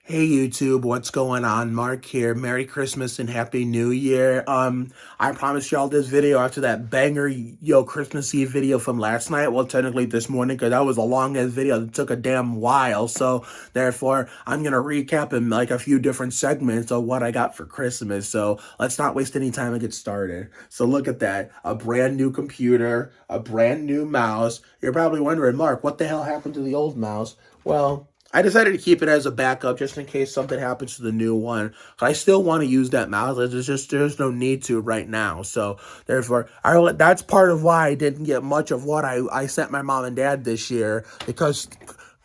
Hey YouTube, what's going on? Mark here. Merry Christmas and Happy New Year. I promised y'all this video after that banger Christmas Eve video from last night. Well, technically this morning, because that was a long ass video that took a damn while. So therefore, I'm gonna recap in like a few different segments of what I got for Christmas. So let's not waste any time and get started. So look at that. A brand new computer, a brand new mouse. You're probably wondering, Mark, what the hell happened to the old mouse? Well, I decided to keep it as a backup just in case something happens to the new one. I still want to use that mouse. There's no need to right now. So therefore, that's part of why I didn't get much of what I sent my mom and dad this year, because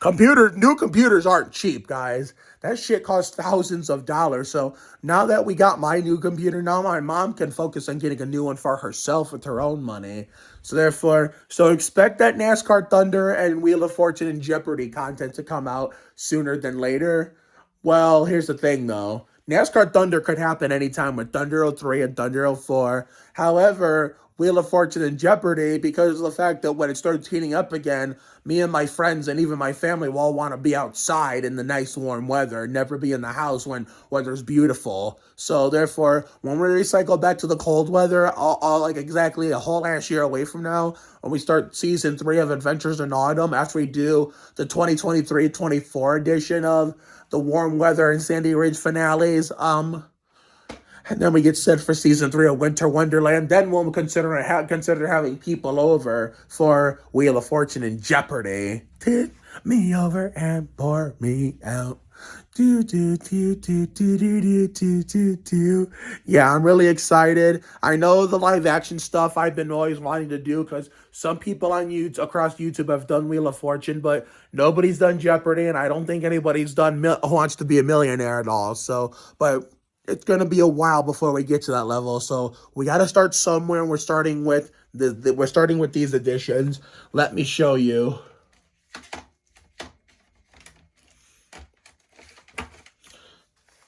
new computers aren't cheap, guys. That shit costs thousands of dollars. So now that we got my new computer, now my mom can focus on getting a new one for herself with her own money. So therefore, expect that NASCAR Thunder and Wheel of Fortune and Jeopardy content to come out sooner than later. Well, here's the thing though. NASCAR Thunder could happen anytime with Thunder 03 and Thunder 04. However, Wheel of Fortune and Jeopardy, because of the fact that when it starts heating up again, me and my friends and even my family will all want to be outside in the nice warm weather, never be in the house when weather's beautiful. So therefore, when we recycle back to the cold weather, all like exactly a whole last year away from now, when we start season 3 of Adventures in Autumn, after we do the 2023-24 edition of the warm weather and Sandy Ridge finales, and then we get set for season 3 of Winter Wonderland. Then we'll consider having people over for Wheel of Fortune and Jeopardy. Tip me over and pour me out. Do do do do do do do do do do. Yeah, I'm really excited. I know the live action stuff I've been always wanting to do, because some people on YouTube across YouTube have done Wheel of Fortune, but nobody's done Jeopardy, and I don't think anybody's done Who Wants to Be a Millionaire at all. So, but it's going to be a while before we get to that level. So we got to start somewhere. And we're starting with these editions. Let me show you.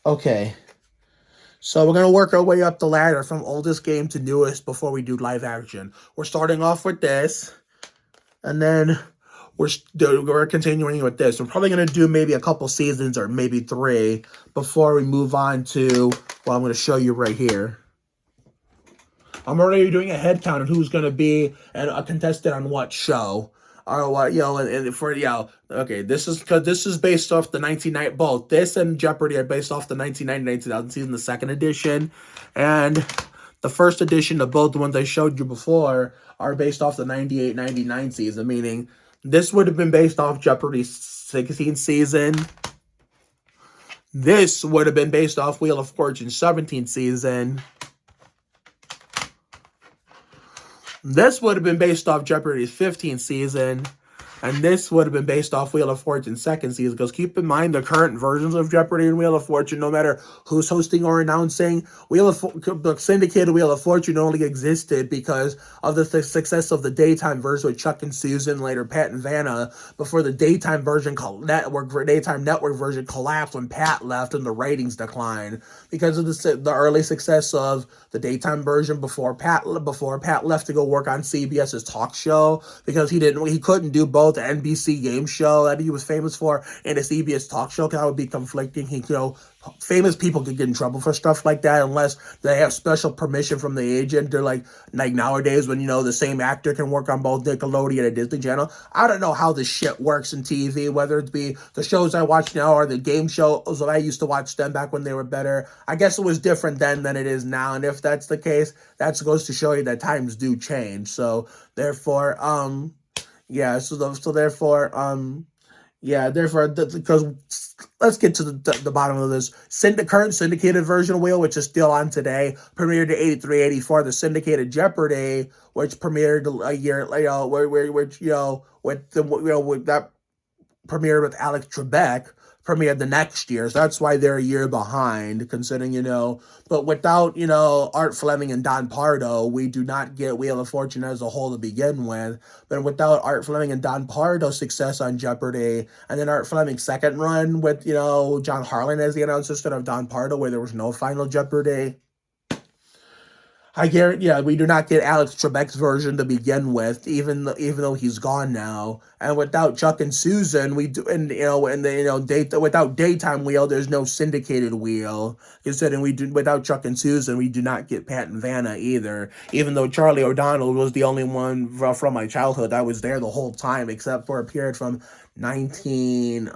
Okay. So we're going to work our way up the ladder from oldest game to newest before we do live action. We're starting off with this, and then we're continuing with this. We're probably going to do maybe a couple seasons or maybe 3 before we move on to what I'm going to show you right here. I'm already doing a head count on who's going to be a contestant on what show. Or what, and for, okay, this is based off the 1990, both this and Jeopardy are based off the 1999-2000 season, the second edition. And the first edition of both the ones I showed you before are based off the 98-99 season, meaning this would have been based off Jeopardy's 16th season. This would have been based off Wheel of Fortune's 17th season. This would have been based off Jeopardy's 15th season. And this would have been based off Wheel of Fortune's second season. Because keep in mind, the current versions of Jeopardy and Wheel of Fortune, no matter who's hosting or announcing, the syndicated Wheel of Fortune only existed because of the success of the daytime version with Chuck and Susan, later Pat and Vanna, before the daytime network version collapsed when Pat left and the ratings declined. Because of the early success of the daytime version before Pat left to go work on CBS's talk show, because he couldn't do both the NBC game show that he was famous for and a CBS talk show, because that would be conflicting. Famous people could get in trouble for stuff like that unless they have special permission from the agent. They're like nowadays when the same actor can work on both Nickelodeon and Disney Channel. I don't know how this shit works in TV, whether it be the shows I watch now or the game shows that I used to watch them back when they were better. I guess it was different then than it is now, and if that's the case, that goes to show you that times do change. So therefore, because let's get to the bottom of this. The current syndicated version of Wheel, which is still on today, premiered in 83-84. The syndicated Jeopardy, which premiered a year later, that premiered with Alex Trebek, premiered the next year. So that's why they're a year behind, considering, but without, Art Fleming and Don Pardo, we do not get Wheel of Fortune as a whole to begin with. But without Art Fleming and Don Pardo's success on Jeopardy, and then Art Fleming's second run with, John Harlan as the announcer instead of Don Pardo, where there was no final Jeopardy, I guarantee, yeah, we do not get Alex Trebek's version to begin with, even though he's gone now. And without Chuck and Susan, we do, and without daytime wheel, there's no syndicated wheel. Considering we do without Chuck and Susan, we do not get Pat and Vanna either. Even though Charlie O'Donnell was the only one from my childhood that was there the whole time, except for a period from 19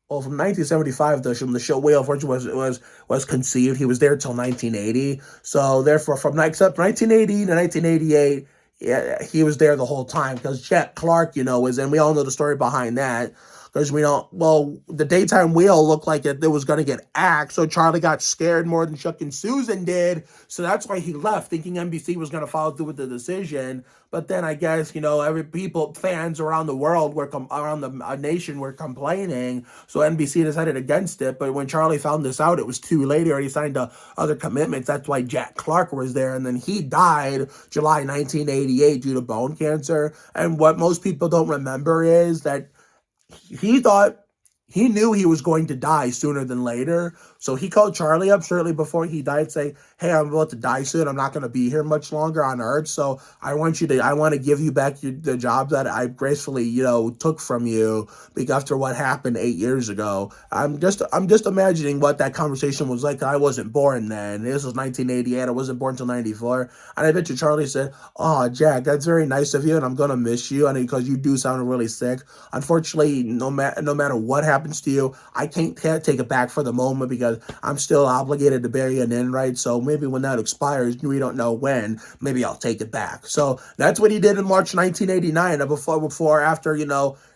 well, from 1975, the show Wheel of Fortune was conceived. He was there till 1980. So therefore, from except 1980 to 1988, yeah, he was there the whole time because Jack Clark, was in. We all know the story behind that. Because we don't, well, the daytime wheel looked like it was going to get axed, so Charlie got scared more than Chuck and Susan did, so that's why he left, thinking NBC was going to follow through with the decision. But then I guess, fans around the world around the nation were complaining, so NBC decided against it. But when Charlie found this out, it was too late. He already signed to other commitments. That's why Jack Clark was there, and then he died July 1988 due to bone cancer. And what most people don't remember is that he thought he knew he was going to die sooner than later. So he called Charlie up shortly before he died, saying, "Hey, I'm about to die soon. I'm not going to be here much longer on Earth. So I want to give you back the job that I gracefully, took from you after what happened 8 years ago." I'm just imagining what that conversation was like. I wasn't born then. This was 1988. I wasn't born until 94. And I bet you Charlie said, "Oh, Jack, that's very nice of you, and I'm going to miss you. And because you do sound really sick. Unfortunately, no matter what happens to you, I can't take it back for the moment because I'm still obligated to bury an in, right? So maybe when that expires, we don't know when, maybe I'll take it back." So that's what he did in March 1989,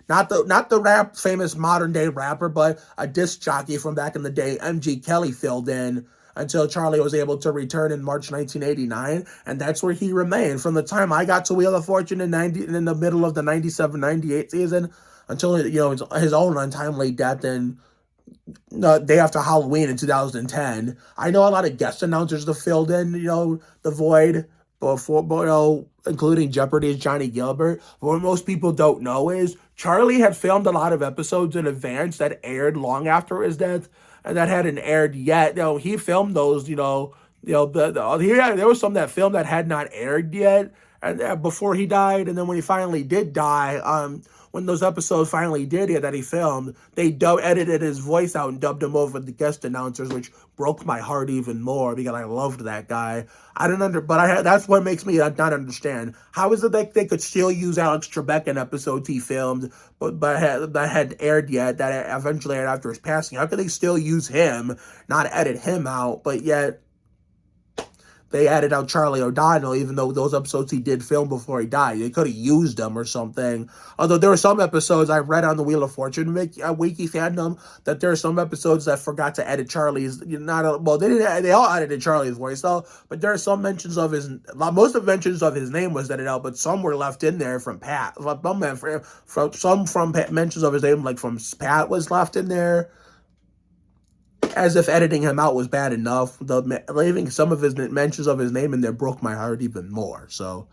after, not the famous modern day rapper, but a disc jockey from back in the day, MG Kelly, filled in until Charlie was able to return in March 1989, and that's where he remained from the time I got to Wheel of Fortune in the middle of the 97-98 season until his own untimely death in the day after Halloween in 2010. I know a lot of guest announcers that filled in, the void including Jeopardy's Johnny Gilbert. But what most people don't know is Charlie had filmed a lot of episodes in advance that aired long after his death, and that hadn't aired yet. He filmed those. There was some that filmed that had not aired yet, and before he died, and then when he finally did die, when those episodes finally did it that he filmed, they edited his voice out and dubbed him over the guest announcers, which broke my heart even more because I loved that guy. That's what makes me not understand. How is it that they could still use Alex Trebek in episodes he filmed, but hadn't aired yet, that eventually aired after his passing? How could they still use him, not edit him out, but yet they added out Charlie O'Donnell, even though those episodes he did film before he died? They could have used them or something. Although there were some episodes I read on the Wheel of Fortune wiki fandom that there are some episodes that forgot to edit Charlie's. They didn't. They all edited Charlie's voice though. But there are some mentions of most of mentions of his name was edited out, but some were left in there from Pat. From mentions of his name, like from Pat, was left in there, as if editing him out was bad enough. Leaving some of his mentions of his name in there broke my heart even more. So,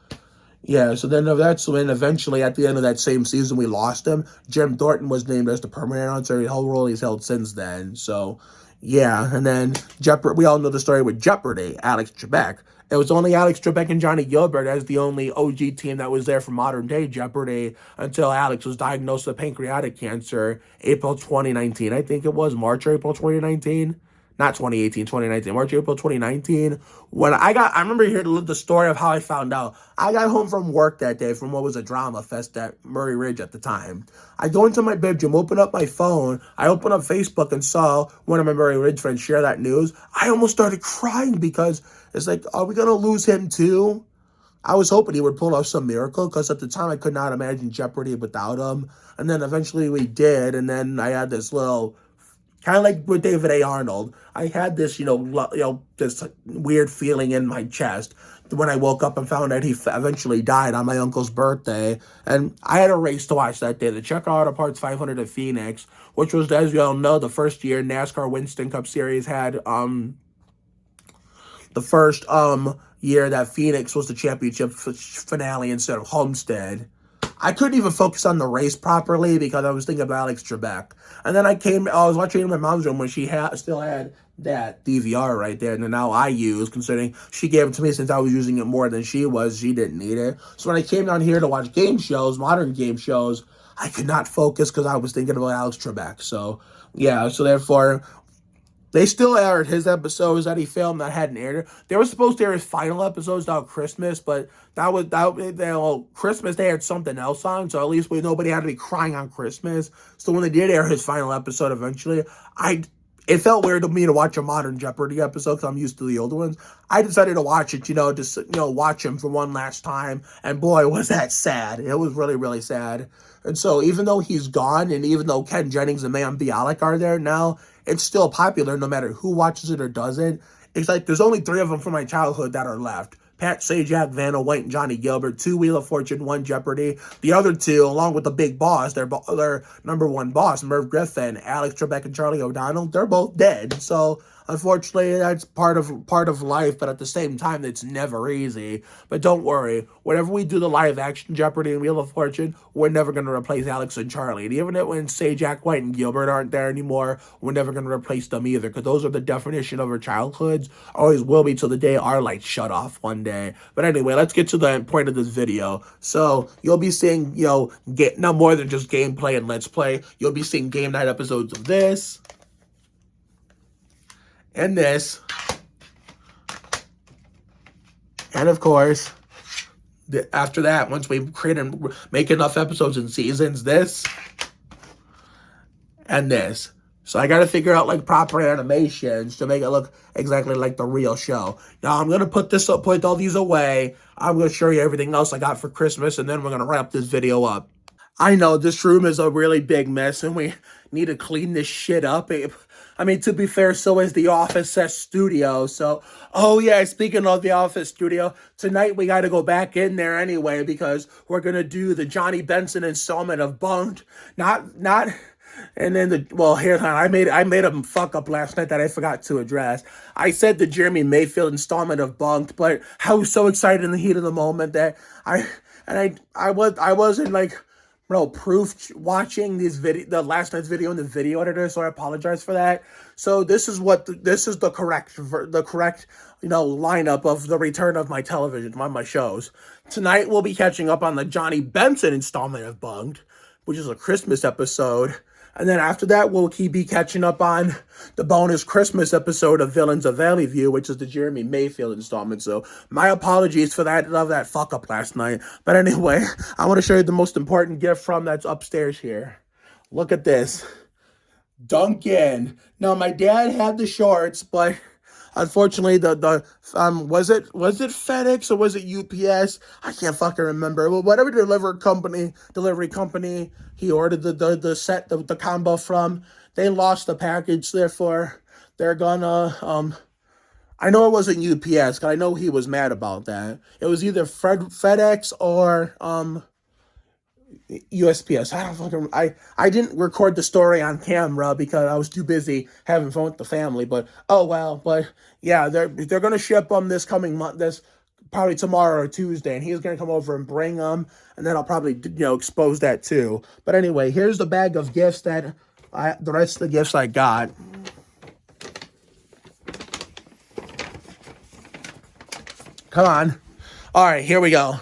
yeah. So then that's when eventually at the end of that same season we lost him. Jim Thornton was named as the permanent announcer. The whole role he's held since then. So, yeah. And then Jeopardy. We all know the story with Jeopardy. Alex Trebek. It was only Alex Trebek and Johnny Gilbert as the only OG team that was there for modern day Jeopardy until Alex was diagnosed with pancreatic cancer April 2019. I think it was March or April 2019. Not 2018, 2019. March, April 2019. I remember hearing the story of how I found out. I got home from work that day from what was a drama fest at Murray Ridge at the time. I go into my bedroom, open up my phone. I open up Facebook and saw one of my Murray Ridge friends share that news. I almost started crying because it's like, are we going to lose him too? I was hoping he would pull off some miracle because at the time I could not imagine Jeopardy without him. And then eventually we did. And then I had this little, kind of like with David A. Arnold, I had this, this weird feeling in my chest when I woke up and found out he eventually died on my uncle's birthday. And I had a race to watch that day, the Checker Auto Parts 500 at Phoenix, which was, as you all know, the first year NASCAR Winston Cup Series had the first year that Phoenix was the championship finale instead of Homestead. I couldn't even focus on the race properly because I was thinking about Alex Trebek. And then I was watching in my mom's room when she still had that DVR right there, and then now I use, considering she gave it to me since I was using it more than she was. She didn't need it. So when I came down here to watch game shows, modern game shows, I could not focus because I was thinking about Alex Trebek. So yeah, so therefore, they still aired his episodes that he filmed that hadn't aired. They were supposed to air his final episodes down Christmas, but Christmas they had something else on, so at least nobody had to be crying on Christmas. So when they did air his final episode eventually, it felt weird to me to watch a modern Jeopardy episode because I'm used to the older ones. I decided to watch it, just watch him for one last time, and boy, was that sad. It was really, really sad. And so even though he's gone, and even though Ken Jennings and Mayim Bialik are there now, it's still popular no matter who watches it or doesn't. It's like there's only 3 of them from my childhood that are left. Pat Sajak, Vanna White, and Johnny Gilbert. 2 Wheel of Fortune, 1 Jeopardy. The other 2, along with the big boss, their number 1 boss, Merv Griffin, Alex Trebek, and Charlie O'Donnell, they're both dead. So unfortunately, that's part of life, but at the same time, it's never easy. But don't worry, whenever we do the live action Jeopardy and Wheel of Fortune, we're never going to replace Alex and Charlie. And even when Sajak, White, and Gilbert aren't there anymore, we're never going to replace them either, because those are the definition of our childhoods, always will be till the day our lights shut off one day. But anyway, let's get to the point of this video. So you'll be seeing, no more than just gameplay and let's play. You'll be seeing game night episodes of this, and this, and of course, after that, once we create and make enough episodes and seasons, this, and this. So I got to figure out proper animations to make it look exactly like the real show. Now I'm going to put all these away. I'm going to show you everything else I got for Christmas, and then we're going to wrap this video up. I know this room is a really big mess, and we need to clean this shit up. I mean, to be fair, so is the Office set studio. So, oh yeah, speaking of the Office studio, tonight we got to go back in there anyway because we're gonna do the Johnny Benson installment of Bunk'd. And then I made a fuck up last night that I forgot to address. I said the Jeremy Mayfield installment of Bunk'd, but I was so excited in the heat of the moment that I wasn't proof watching the last night's video in the video editor, so I apologize for that. So this is the correct lineup of the return of my television, my shows. Tonight we'll be catching up on the Johnny Benson installment of Bunk'd, which is a Christmas episode. And then after that, we'll be catching up on the bonus Christmas episode of Villains of Valley View, which is the Jeremy Mayfield installment. So my apologies for that fuck up last night. But anyway, I want to show you the most important gift that's upstairs here. Look at this. Duncan. Now, my dad had the shorts, but unfortunately, was it FedEx or was it UPS? I can't fucking remember. Well, whatever delivery company he ordered the combo from, they lost the package. Therefore, they're gonna I know it wasn't UPS, because I know he was mad about that. It was either FedEx or USPS. I didn't record the story on camera because I was too busy having fun with the family. But oh well. But yeah, they're gonna ship them this coming month. This probably tomorrow or Tuesday, and he's gonna come over and bring them, and then I'll probably expose that too. But anyway, here's the bag of gifts the rest of the gifts I got. Come on. All right, here we go.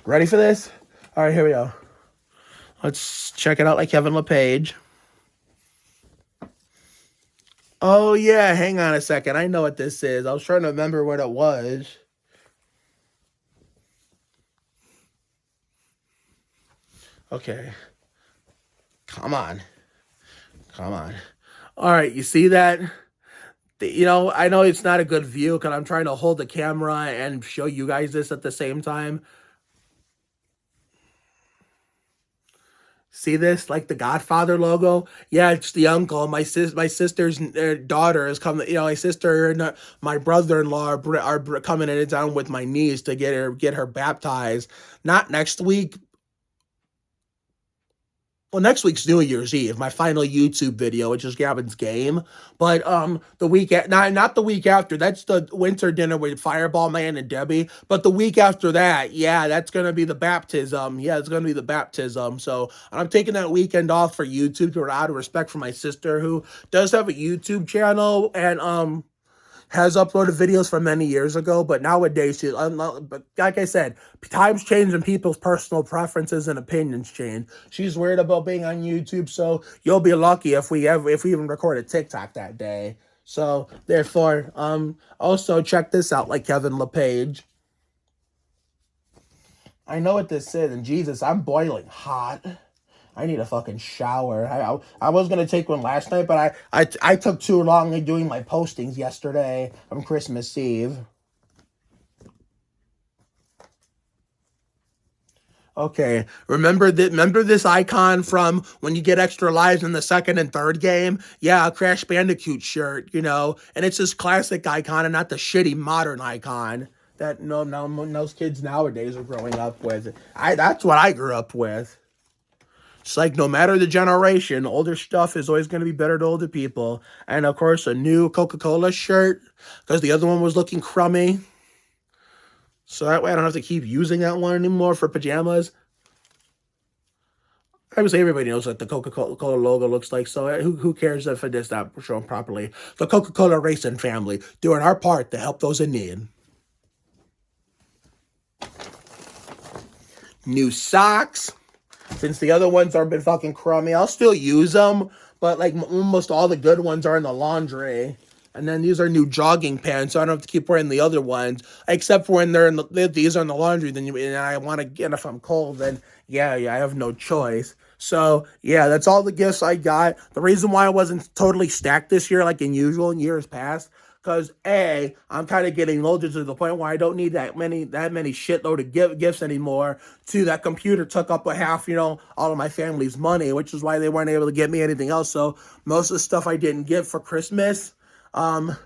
Ready for this? All right, here we go. Let's check it out like Kevin LePage. Oh, yeah, hang on a second. I know what this is. I was trying to remember what it was. Okay. Come on. All right, you see that? I know it's not a good view because I'm trying to hold the camera and show you guys this at the same time. See this, like the Godfather logo? Yeah, it's the uncle. My sister's daughter is coming. My sister and my brother-in-law are coming in town with my niece to get her baptized. Not next week. well, next week's New Year's Eve, my final YouTube video, which is Gavin's game. But the week not the week after. That's the winter dinner with Fireball Man and Debbie. But the week after that, yeah, that's gonna be the baptism. Yeah, it's gonna be the baptism. So I'm taking that weekend off for YouTube out of respect for my sister, who does have a YouTube channel and has uploaded videos from many years ago, but nowadays, but like I said, times change and people's personal preferences and opinions change. She's worried about being on YouTube, so you'll be lucky if we even record a TikTok that day. So therefore, also check this out, like Kevin LePage. I know what this is, and Jesus, I'm boiling hot. I need a fucking shower. I was gonna take one last night, but I took too long in doing my postings yesterday on Christmas Eve. Okay, remember this icon from when you get extra lives in the second and third game? Yeah, a Crash Bandicoot shirt, and it's this classic icon and not the shitty modern icon that most kids nowadays are growing up with. That's what I grew up with. It's like no matter the generation, older stuff is always going to be better to older people. And of course, a new Coca-Cola shirt because the other one was looking crummy. So that way I don't have to keep using that one anymore for pajamas. I would say everybody knows what the Coca-Cola logo looks like, so who cares if it is not shown properly? The Coca-Cola Racing family, doing our part to help those in need. New socks. Since the other ones are been fucking crummy, I'll still use them, but like almost all the good ones are in the laundry. And then these are new jogging pants, so I don't have to keep wearing the other ones, except for when these are in the laundry. And I want to get, if I'm cold, then yeah, I have no choice. So yeah, that's all the gifts I got. The reason why I wasn't totally stacked this year, like in usual in years past, because I'm kind of getting older to the point where I don't need that many shitload of gifts anymore. Two, that computer took up a half, all of my family's money, which is why they weren't able to get me anything else. So most of the stuff I didn't get for Christmas, I'm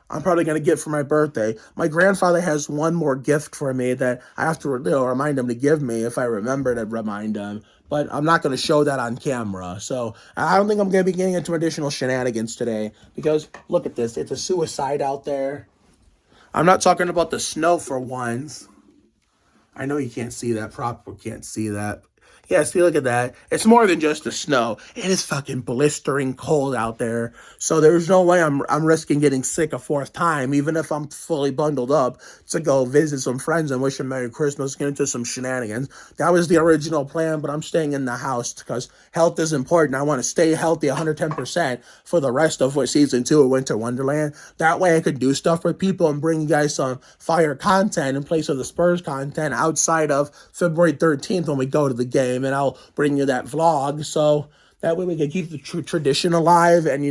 probably going to get for my birthday. My grandfather has one more gift for me that I have to remind him to give me if I remember to remind him. But I'm not going to show that on camera. So I don't think I'm going to be getting into additional shenanigans today. Because look at this. It's a suicide out there. I'm not talking about the snow for once. I know you can't see that. Can't see that. Yeah, see, look at that. It's more than just the snow. It is fucking blistering cold out there. So there's no way I'm risking getting sick a fourth time, even if I'm fully bundled up to go visit some friends and wish them Merry Christmas, get into some shenanigans. That was the original plan, but I'm staying in the house because health is important. I want to stay healthy 110% for the rest of season 2 of Winter Wonderland. That way I could do stuff with people and bring you guys some fire content in place of the Spurs content outside of February 13th when we go to the game. And I'll bring you that vlog, so that way we can keep the tradition alive, and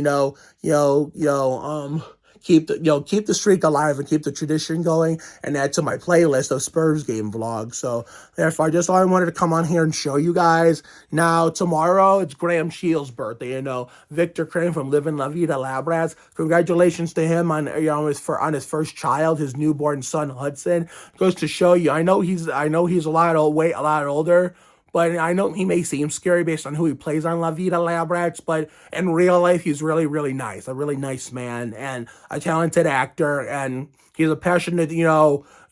keep the streak alive and keep the tradition going, and add to my playlist of Spurs game vlogs. So therefore, I wanted to come on here and show you guys. Now tomorrow it's Graham Shields' birthday. Victor Crane from Livin' La Vida Labras. Congratulations to him on his first child, his newborn son Hudson. Goes to show you. I know he's a lot older. But I know he may seem scary based on who he plays on La Vida Labrats, but in real life, he's really, really nice. A really nice man and a talented actor. And he's a passionate,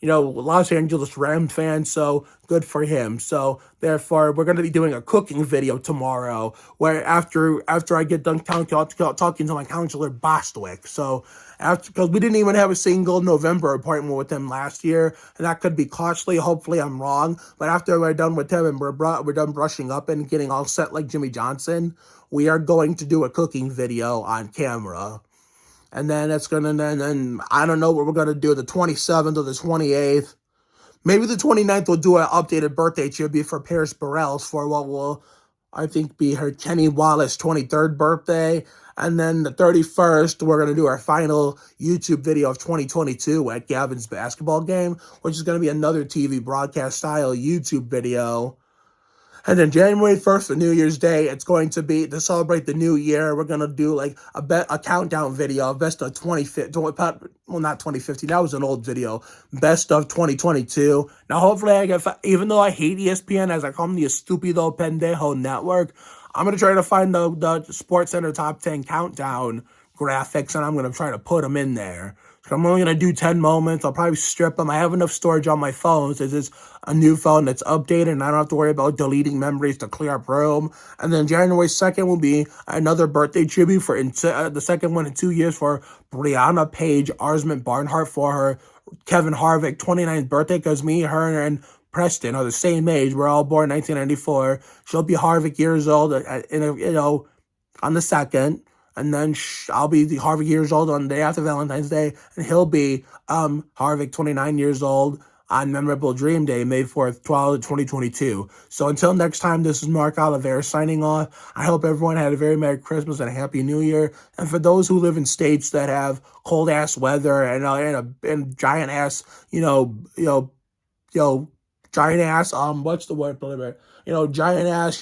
Los Angeles Rams fan, so good for him. So therefore, we're going to be doing a cooking video tomorrow, where after I get done talking to my counselor Bostwick. So because we didn't even have a single November appointment with him last year, and that could be costly. Hopefully, I'm wrong. But after we're done with him and we're done brushing up and getting all set like Jimmy Johnson, we are going to do a cooking video on camera. And then then I don't know what we're going to do the 27th or the 28th. Maybe the 29th we'll do an updated birthday tribute for Paris Berelc for what will, I think, be her Kenny Wallace 23rd birthday. And then the 31st, we're going to do our final YouTube video of 2022 at Gavin's basketball game, which is going to be another TV broadcast style YouTube video. And then January 1st, for New Year's Day, it's going to be to celebrate the new year. We're going to do like a countdown video of best of 2015. Well, not 2015. That was an old video. Best of 2022. Now, hopefully, even though I hate ESPN, as I call them the Estupido Pendejo Network, I'm going to try to find the Sports Center Top 10 countdown graphics, and I'm going to try to put them in there. So I'm only going to do 10 moments. I'll probably strip them. I have enough storage on my phone. This is a new phone that's updated, and I don't have to worry about deleting memories to clear up room. And then January 2nd will be another birthday tribute for the second one in 2 years for Brianna Page Arsman Barnhart for her Kevin Harvick 29th birthday, because me, her, and Preston are the same age. We're all born 1994. She'll be Harvick years old on the 2nd. And then I'll be the Harvick years old on the day after Valentine's Day. And he'll be Harvick 29 years old on Memorable Dream Day, May 4th, 2022. So until next time, this is Mark Oliveira signing off. I hope everyone had a very Merry Christmas and a Happy New Year. And for those who live in states that have cold-ass weather and giant-ass, giant ass, what's the word, giant ass,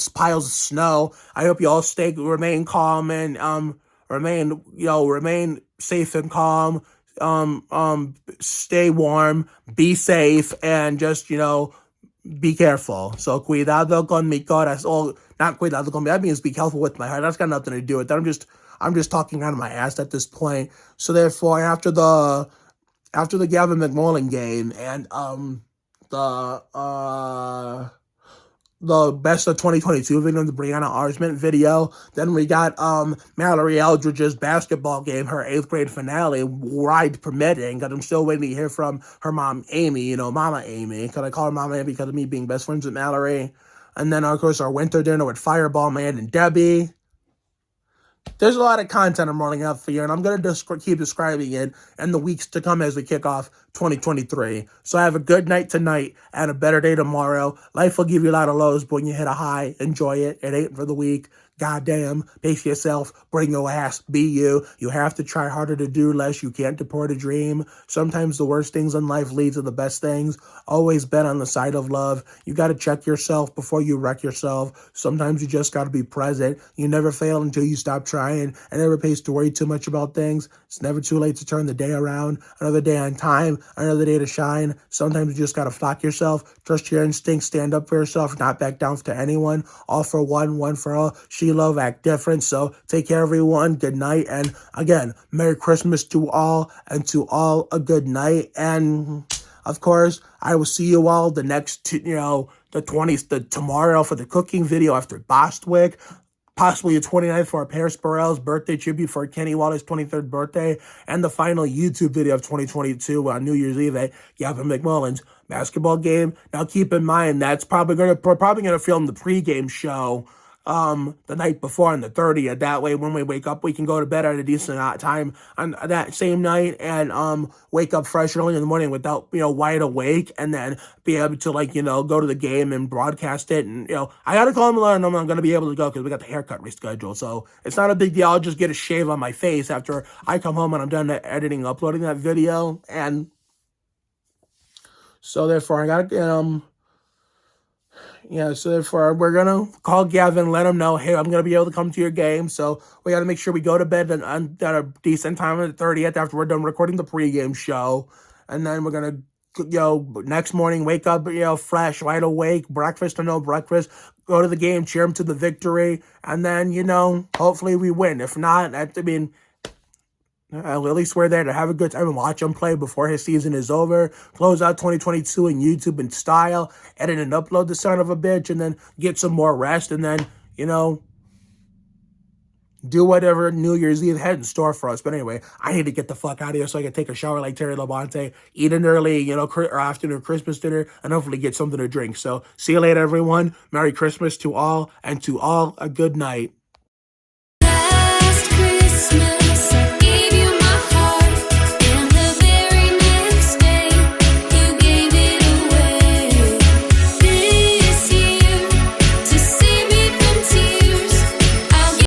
piles of snow. I hope you all remain calm and, remain safe and calm, stay warm, be safe, and just, be careful. So, cuidado con mi corazón. Not cuidado con mi, that means be careful with my heart. That's got nothing to do with that. I'm just talking out of my ass at this point. So therefore, after the Gavin McMullen game and the best of 2022 video, the Brianna Arsman video, then we got Mallory Eldridge's basketball game, her 8th grade finale, ride permitting, because I'm still waiting to hear from her mom, Amy, Mama Amy, because I call her Mama Amy because of me being best friends with Mallory. And then, of course, our winter dinner with Fireball Man and Debbie. There's a lot of content I'm rolling out for you, and I'm going to keep describing it in the weeks to come as we kick off 2023. So have a good night tonight and a better day tomorrow. Life will give you a lot of lows, but when you hit a high, enjoy it. It ain't for the weak. Goddamn, pace yourself, bring your ass, be you. You have to try harder to do less. You can't deport a dream. Sometimes the worst things in life lead to the best things. Always bet on the side of love. You got to check yourself before you wreck yourself. Sometimes you just got to be present. You never fail until you stop trying. It never pays to worry too much about things. It's never too late to turn the day around. Another day on time, another day to shine. Sometimes you just got to flock yourself. Trust your instincts, stand up for yourself, not back down to anyone. All for one, one for all. She love, act different. So take care, everyone. Good night. And again, Merry Christmas to all, and to all a good night. And of course, I will see you all the next, tomorrow for the cooking video after Bostwick. Possibly the 29th for Paris Berelc's birthday tribute for Kenny Waller's 23rd birthday, and the final YouTube video of 2022 on New Year's Eve at Gavin McMullen's basketball game. Now keep in mind that's we're probably gonna film the pregame show the night before on the 30th. That way, when we wake up, we can go to bed at a decent time on that same night and wake up fresh early in the morning without wide awake, and then be able to go to the game and broadcast it. And I gotta call him and let him know I'm gonna be able to go because we got the haircut rescheduled. So it's not a big deal. I'll just get a shave on my face after I come home and I'm done editing, uploading that video. And so therefore, I gotta so therefore, we're going to call Gavin, let him know, hey, I'm going to be able to come to your game. So we got to make sure we go to bed at a decent time on the 30th after we're done recording the pregame show. And then we're going to, next morning, wake up, fresh, wide awake, breakfast or no breakfast, go to the game, cheer him to the victory. And then, hopefully we win. If not, I'll at least we're there to have a good time and watch him play before his season is over. Close out 2022 in YouTube in style. Edit and upload the son of a bitch. And then get some more rest. And then, do whatever New Year's Eve had in store for us. But anyway, I need to get the fuck out of here so I can take a shower like Terry Labonte, eat an early, or afternoon Christmas dinner, and hopefully get something to drink. So see you later, everyone. Merry Christmas to all, and to all a good night.